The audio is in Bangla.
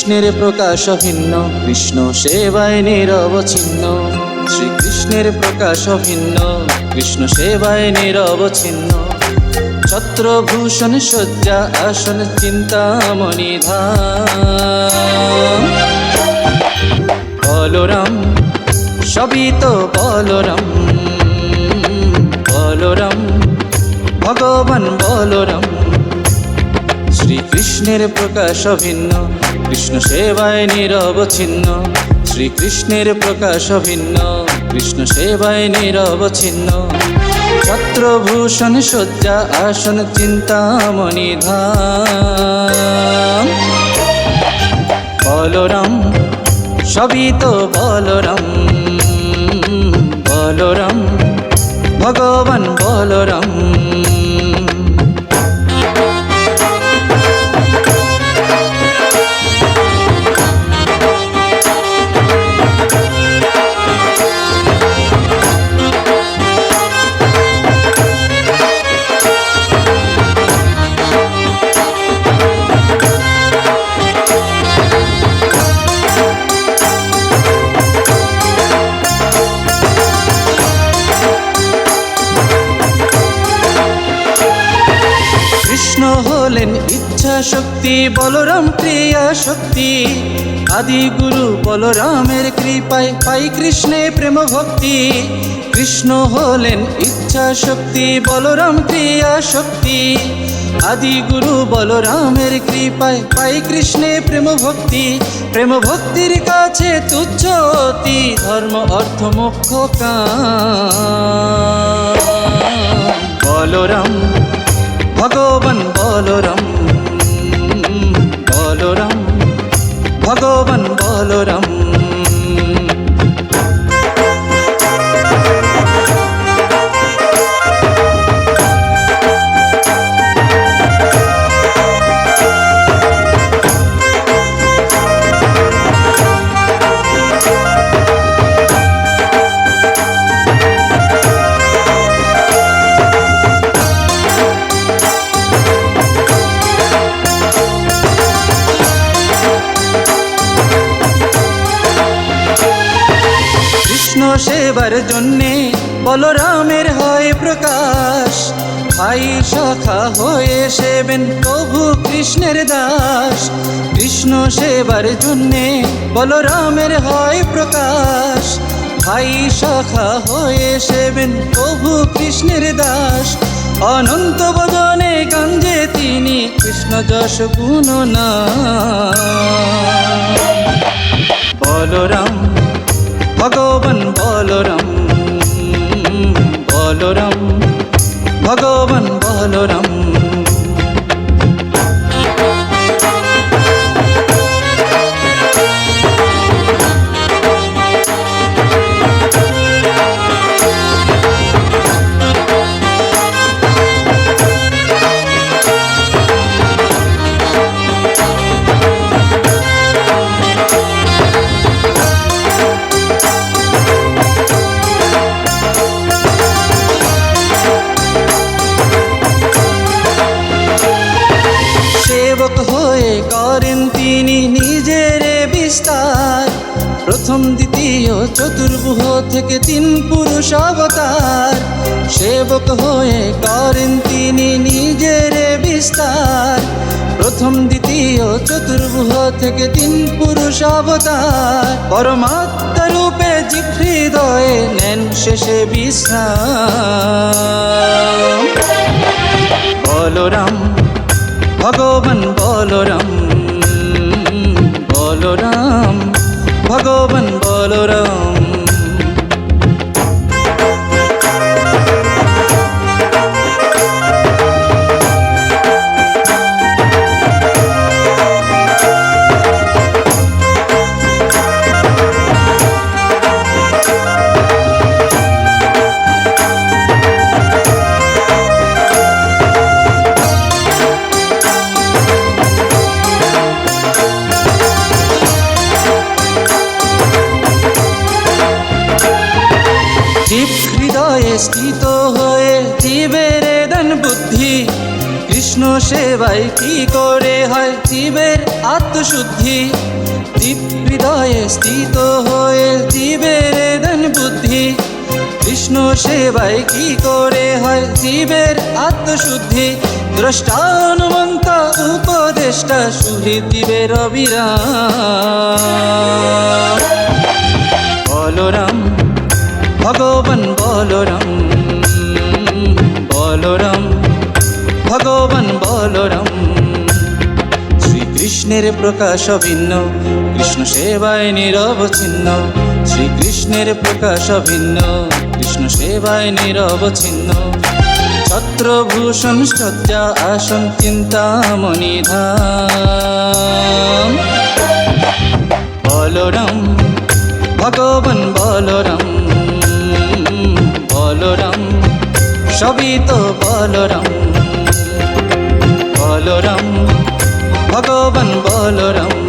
শ্রীকৃষ্ণের প্রকাশ ভিন্ন, কৃষ্ণ সেবায় নিরবচ্ছিন্ন। শ্রীকৃষ্ণের প্রকাশ ভিন্ন, কৃষ্ণ সেবায় নিরবচ্ছিন্ন। ছত্রভূষণ শয্যা আসন চিন্তামণি ধাম। বলরাম সবই তো বলরাম, বলরাম ভগবান বলরাম। শ্রীকৃষ্ণের প্রকাশ ভিন্ন, কৃষ্ণ সেবায় নিরবচ্ছিন্ন। শ্রীকৃষ্ণের প্রকাশ ভিন্ন, কৃষ্ণ সেবায় নিরবচ্ছিন্ন। ছত্রভূষণ শয্যা আসন চিন্তামণি ধাম। বলরাম সবই তো বলরাম, বলরাম ভগবান বলরাম। কৃষ্ণ হলেন ইচ্ছা শক্তি, বলরাম ক্রিয়া শক্তি। আদি গুরু বলরামের কৃপায় পাই কৃষ্ণে প্রেম ভক্তি। কৃষ্ণ হলেন ইচ্ছা শক্তি, বলরাম ক্রিয়া শক্তি। আদি গুরু বলরামের কৃপায় পাই কৃষ্ণে প্রেম ভক্তি। প্রেম ভক্তির কাছে তুচ্ছ অতি, ধর্ম অর্থ মোক্ষ কাম। বলরাম ভগবান বলরাম, বলরাম ভগবান বলরাম। কৃষ্ণ সেবার জন্যে বলরামের হয় প্রকাশ। ভাই সখা হয়ে সেবেন প্রভু কৃষ্ণের দাস। কৃষ্ণ সেবার জন্যে বলরামের হয় প্রকাশ। ভাই সখা হয়ে সেবেন প্রভু কৃষ্ণের দাস। অনন্ত বদনে গঞ্জে তিনি কৃষ্ণ যশ গুণ নাম। বলরাম ভগবান বলরাম, বলরাম ভগবান বলরাম। সেবক হয়ে করেন তিনি নিজের বিস্তার। প্রথম দ্বিতীয় চতুর্ভুজ থেকে তিন পুরুষ অবতার। সেবক হয়ে করেন তিনি নিজের বিস্তার। প্রথম দ্বিতীয় চতুর্ভুজ থেকে তিন পুরুষ অবতার। পরমাত্মা রূপে জীব হৃদয়ে নেন শেষে বিশ্রাম। বলরাম ভগবান বলরাম, বলরাম ভগবান বলরাম। জীব হৃদয়ে স্থিত হয়ে জীবের দেন বুদ্ধি। কৃষ্ণ সেবায় কি করে হয় জীব জীবের আত্মশুদ্ধি, দীপ হৃদয়ে স্থিত হয়ে জীবের দেন বুদ্ধি। কৃষ্ণ সেবায় কি করে হয় জীবের আত্মশুদ্ধি, দ্রষ্টা অনুমন্ত উপদেষ্টা সুহৃদ জীবের অবিরাম। বলরাম ভগবান বলরাম, বলরাম ভগবান বলরাম। শ্রীকৃষ্ণের প্রকাশ ভিন্ন, কৃষ্ণ সেবায় নিরবচ্ছিন্ন। শ্রীকৃষ্ণের প্রকাশ ভিন্ন, কৃষ্ণ সেবায় নিরবচ্ছিন্ন। ছত্রভূষণ সজ্জা আসন চিন্তামণি ধাম। বলরাম ভগবান বলরাম, বলরাম সবই তো বলরাম। বলরাম ভগবান বলরাম।